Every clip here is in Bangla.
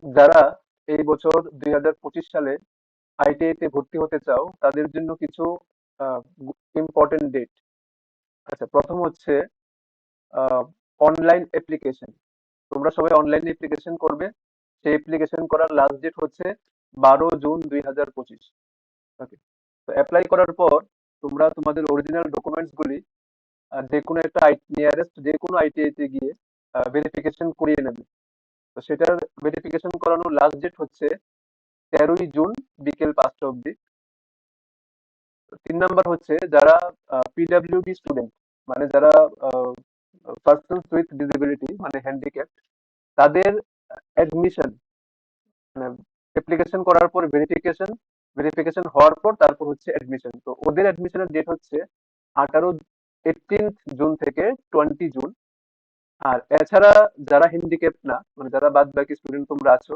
যারা এই বছর 2025 সালে আইটিআই তে ভর্তি হতে চাও তাদের জন্য কিছু ইম্পর্টেন্ট ডেট। আচ্ছা, প্রথম হচ্ছে অনলাইন অ্যাপ্লিকেশন। তোমরা সবাই অনলাইন অ্যাপ্লিকেশন করবে। সেই অ্যাপ্লিকেশন করার লাস্ট ডেট হচ্ছে 12 জুন 2025। ওকে, তো অ্যাপ্লাই করার পর তোমরা তোমাদের অরিজিনাল ডকুমেন্টস গুলি যে কোনো একটা নিয়ারেস্ট যে কোনো আইটিআই তে গিয়ে ভেরিফিকেশন করিয়ে নেবে। তো সেটার ভেরিফিকেশন করানোর লাস্ট ডেট হচ্ছে 13ই জুন বিকেল 5টা অবধি। 3 নাম্বার হচ্ছে যারা পিডাব্লিউডি স্টুডেন্ট, মানে যারা পার্সন উইথ ডিসেবিলিটি মানে হ্যান্ডিক্যাপ, তাদের অ্যাডমিশন মানে অ্যাপ্লিকেশন করার পর ভেরিফিকেশন, ভেরিফিকেশন হওয়ার পর তারপর হচ্ছে অ্যাডমিশন। তো ওদের অ্যাডমিশনের ডেট হচ্ছে 18 জুন থেকে 20 জুন। আর এছাড়া যারা হ্যান্ডিক্যাপ না, মানে যারা বাদ বাকি স্টুডেন্ট তোমরা আছো,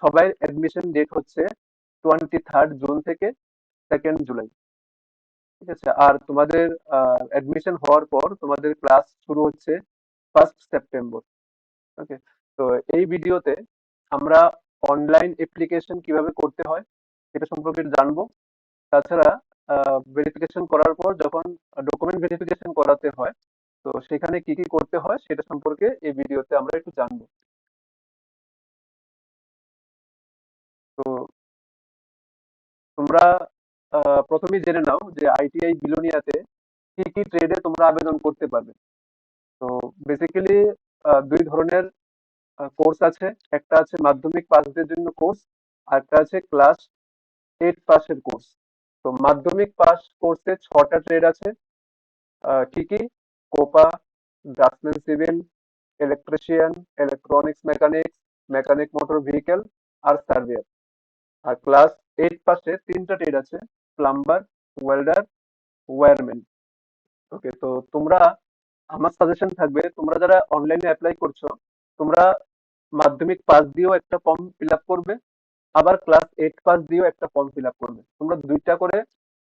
সবাই অ্যাডমিশন ডেট হচ্ছে 23 জুন থেকে 2 জুলাই। ঠিক আছে, আর তোমাদের অ্যাডমিশন হওয়ার পর তোমাদের ক্লাস শুরু হচ্ছে 1 সেপ্টেম্বর। ওকে, তো এই ভিডিওতে আমরা অনলাইন অ্যাপ্লিকেশন কিভাবে করতে হয় এটা সম্পর্কে জানবো। তাছাড়া ভেরিফিকেশন করার পর যখন ডকুমেন্ট ভেরিফিকেশন করাতে হয়, তো সেখানে কি কি করতে হয় সেটা সম্পর্কে এই ভিডিওতে আমরা একটু জানবো। তো তোমরা প্রথমেই জেনে নাও যে আইটিআই বিলোনিয়াতে কি কি ট্রেডে তোমরা আবেদন করতে পারবে। তো বেসিক্যালি 2 ধরনের কোর্স আছে। একটা আছে মাধ্যমিক পাসদের জন্য কোর্স, আর একটা আছে ক্লাস 8 পাসের কোর্স। তো মাধ্যমিক পাস কোর্সে 6টা ট্রেড আছে। কি কি? COPA, draughtsman civil, electrician, electronics mechanics, mechanic motor vehicle আর সার্ভেয়ার। আর ক্লাস 8 পাশে 3টা ট্রেড আছে: প্লাম্বার, ওয়েল্ডার, ওয়্যারম্যান। ওকে, তো তোমরা, আমার সাজেশন থাকবে তোমরা যারা অনলাইনে অ্যাপ্লাই করছো, তোমরা মাধ্যমিক পাস দিয়েও একটা ফর্ম ফিল আপ করবে, আবার ক্লাস 8 পাস দিয়েও একটা ফর্ম ফিল আপ করবে। তোমরা দুইটা করে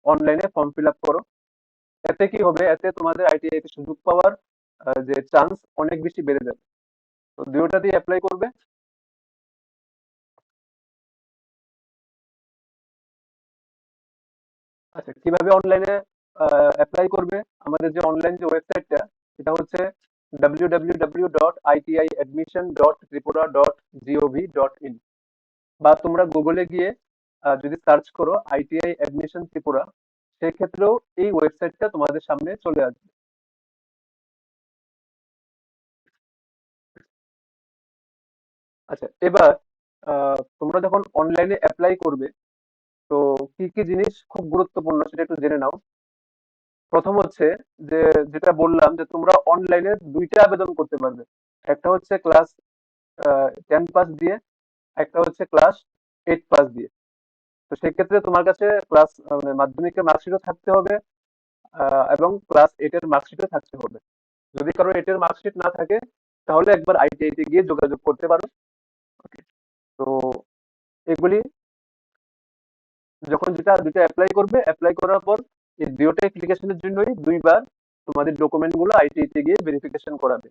অনলাইনে ফর্ম ফিল আপ করো। এতে কি হবে, এতে তোমাদের আইটিআই তে সুযোগ পাওয়ার যে চান্স অনেক বেশি বেড়ে যাবে। তো দুটোটা দিয়ে অ্যাপ্লাই করবে। আচ্ছা, কিভাবে অনলাইনে অ্যাপ্লাই করবে? আমাদের যে অনলাইন যে ওয়েবসাইটটা, এটা হচ্ছে www.itiadmission.tripura.gov.in। বা তোমরা গুগলে গিয়ে যদি সার্চ করো আইটিআই অ্যাডমিশন ত্রিপুরা, সেক্ষেত্রেও এই ওয়েবসাইটটা তোমাদের সামনে চলে আসবে। আচ্ছা, এবার তোমরা যখন অনলাইনে অ্যাপ্লাই করবে, তো কি কি জিনিস খুব গুরুত্বপূর্ণ সেটা একটু জেনে নাও। প্রথম হচ্ছে যে, যেটা বললাম যে তোমরা অনলাইনে দুইটা আবেদন করতে পারবে। একটা হচ্ছে ক্লাস 10 পাস দিয়ে, একটা হচ্ছে ক্লাস 8 পাস দিয়ে। তো সেক্ষেত্রে তোমার কাছে মানে মাধ্যমিকের মার্কশিটও থাকতে হবে, এবং ক্লাস 8 এর মার্কশিটও থাকতে হবে। যদি কারো 8 এর মার্কশিট না থাকে, তাহলে একবার আইটিআই তে গিয়ে যোগাযোগ করতে পারো। ওকে, তো এগুলি যখন যেটা দুইটা অ্যাপ্লাই করবে, অ্যাপ্লাই করার পর এই দুইটা অ্যাপ্লিকেশনের জন্যই দুইবার তোমাদের ডকুমেন্ট গুলো আইটিআই তে গিয়ে ভেরিফিকেশন করাবে।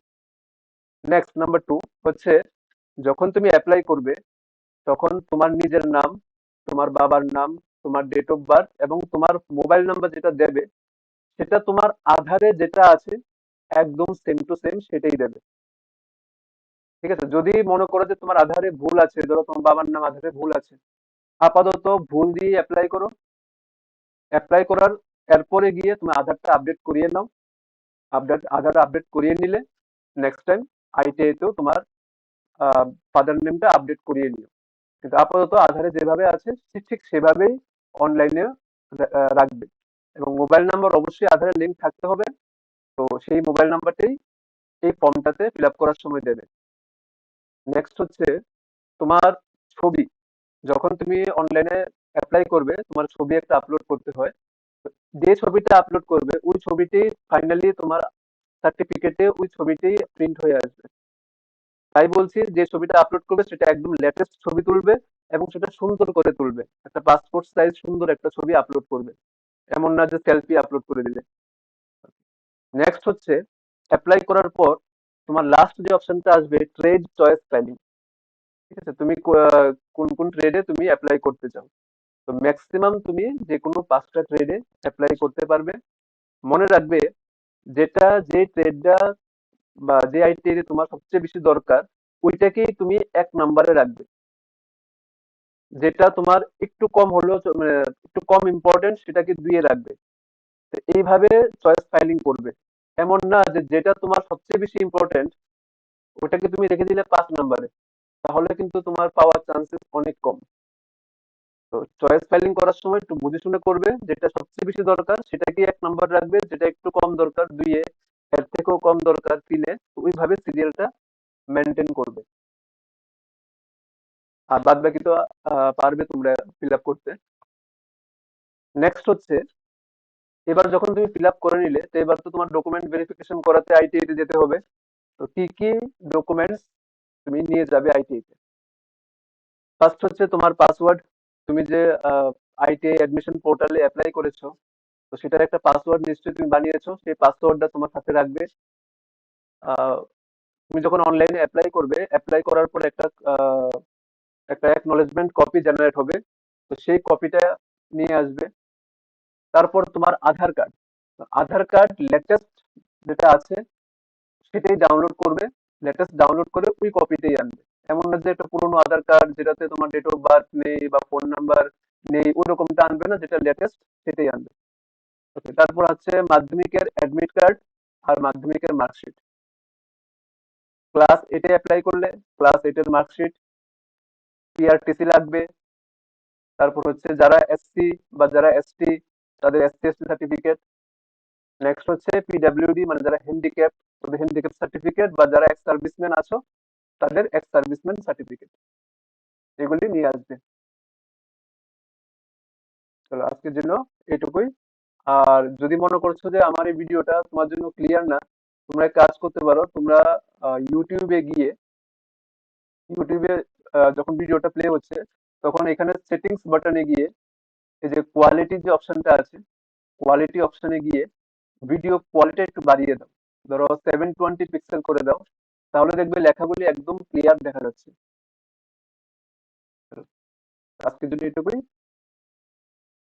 নেক্সট নাম্বার 2 হচ্ছে, যখন তুমি অ্যাপ্লাই করবে তখন তোমার নিজের নাম, তোমার বাবার নাম, তোমার ডেট অফ বার্থ এবং তোমার মোবাইল নাম্বার যেটা দেবে, সেটা তোমার আধারে যেটা আছে একদম সেম টু সেম সেটাই দেবে। ঠিক আছে, যদি মনে করো যে তোমার আধারে ভুল আছে, ধরো তোমার বাবার নাম আধারে ভুল আছে, আপাতত ভুল দিয়ে অ্যাপ্লাই করো। অ্যাপ্লাই করার এরপরে গিয়ে তুমি আধারটা আপডেট করিয়ে নাও। আধার আপডেট করিয়ে নিলে নেক্সট টাইম আইটিআই তেও তোমার ফাদার নেমটা আপডেট করিয়ে নিও। কিন্তু আপাতত আধারে যেভাবে আছে ঠিক ঠিক সেভাবেই অনলাইনে রাখবে। এবং মোবাইল নাম্বার অবশ্যই আধারের লিঙ্ক থাকতে হবে। তো সেই মোবাইল নাম্বারটাই এই ফর্মটাতে ফিল আপ করার সময় দেবে। নেক্সট হচ্ছে তোমার ছবি। যখন তুমি অনলাইনে অ্যাপ্লাই করবে, তোমার ছবি একটা আপলোড করতে হয়। তো যে ছবিটা আপলোড করবে ওই ছবিটি ফাইনালি তোমার সার্টিফিকেটে ওই ছবিটি প্রিন্ট হয়ে আসবে। তাই বলছি, যে ছবিটা আপলোড করবে সেটা একদম লেটেস্ট ছবি তুলবে, এবং সেটা সুন্দর করে তুলবে। একটা পাসপোর্ট সাইজ সুন্দর একটা ছবি আপলোড করবে, এমন না যে সেলফি আপলোড করে দিলে। নেক্সট হচ্ছে, অ্যাপ্লাই করার পর তোমার লাস্ট যে অপশনটা আসবে ট্রেড চয়েস ফাইলিং। ঠিক আছে, তুমি কোন কোন ট্রেডে তুমি অ্যাপ্লাই করতে চাও। তো ম্যাক্সিমাম তুমি যে কোনো 5টা ট্রেডে অ্যাপ্লাই করতে পারবে। মনে রাখবে, যে ট্রেডটা বা যে আইটি তোমার সবচেয়ে বেশি দরকার, ওইটাকেই তুমি 1 নম্বরে রাখবে। যেটা তোমার একটু কম হলেও একটু কম ইম্পর্টেন্ট, সেটাকে 2-এ রাখবে। তো এইভাবে চয়েস ফাইলিং করবে। এমন না যে যেটা তোমার সবচেয়ে বেশি ইম্পর্টেন্ট ওটাকে তুমি রেখে দিলে 5 নম্বরে, তাহলে কিন্তু তোমার পাওয়ার চান্সেস অনেক কম। তো চয়েস ফাইলিং করার সময় একটু বুঝে শুনে করবে, যেটা সবচেয়ে বেশি দরকার সেটাকে 1 নম্বর রাখবে, যেটা একটু কম দরকার 2-এ, এর থেকেও কম দরকার 3-এ। ওইভাবে সিরিয়ালটা মেনটেন করবে। আর বাদ বাকি তো পারবে তোমরা ফিল আপ করতে। নেক্সট হচ্ছে, এবার যখন তুমি ফিল আপ করে নিলে, তো এবার তো তোমার ডকুমেন্ট ভেরিফিকেশন করাতে আইটিআই তে যেতে হবে। তো কি কি ডকুমেন্টস তুমি নিয়ে যাবে আইটিআই তে? ফার্স্ট হচ্ছে তোমার পাসওয়ার্ড। তুমি যে আইটিআই অ্যাডমিশন পোর্টালে অ্যাপ্লাই করেছো, তো সেটার একটা পাসওয়ার্ড নিশ্চয়ই তুমি বানিয়েছো, সেই পাসওয়ার্ডটা তোমার সাথে রাখবে। আহ, তুমি যখন অনলাইনে অ্যাপ্লাই করবে, অ্যাপ্লাই করার পর একটা অ্যাকনলেজমেন্ট কপি জেনারেট হবে, তো সেই কপিটা নিয়ে আসবে। তারপর তোমার আধার কার্ড। আধার কার্ড লেটেস্ট যেটা আছে সেটাই ডাউনলোড করবে। লেটেস্ট ডাউনলোড করে ওই কপিটাই আনবে। এমন না যে একটা পুরোনো আধার কার্ড যেটাতে তোমার ডেট অফ বার্থ নেই বা ফোন নাম্বার নেই, ওই রকমটা আনবে না, যেটা লেটেস্ট সেটাই আনবে। ওকে, তারপর আছে মাধ্যমিকের অ্যাডমিট কার্ড আর মাধ্যমিকের মার্কশিট। ক্লাস 8-এ অ্যাপ্লাই করলে ক্লাস 8-এর মার্কশিট, পিআরটিসি লাগবে। তারপর হচ্ছে যারা এসসি বা যারা এসটি, তাদের এসসি এসটি সার্টিফিকেট। নেক্সট হচ্ছে পিডাব্লিউডি, মানে যারা হ্যান্ডিক্যাপ, তাদের হ্যান্ডিক্যাপ সার্টিফিকেট, বা যারা এক্স সার্ভিসম্যান আছো তাদের এক্স সার্ভিসম্যান সার্টিফিকেট। এগুলি নিয়ে আসবে। চলো, আজকের জন্য এটুকুই। আর যদি মনে করছো যে আমার এই ভিডিওটা তোমার জন্য ক্লিয়ার না, তোমরা এক কাজ করতে পারো। তোমরা ইউটিউবে গিয়ে, ইউটিউবে যখন ভিডিওটা প্লে হচ্ছে, তখন এখানে সেটিংস বাটনে গিয়ে এই যে কোয়ালিটির যে অপশনটা আছে, কোয়ালিটি অপশনে গিয়ে ভিডিও কোয়ালিটি একটু বাড়িয়ে দাও। ধরো 720 পিক্সেল করে দাও, তাহলে দেখবে লেখাগুলি একদম ক্লিয়ার দেখা যাচ্ছে। আজকের জন্য এটুকুই।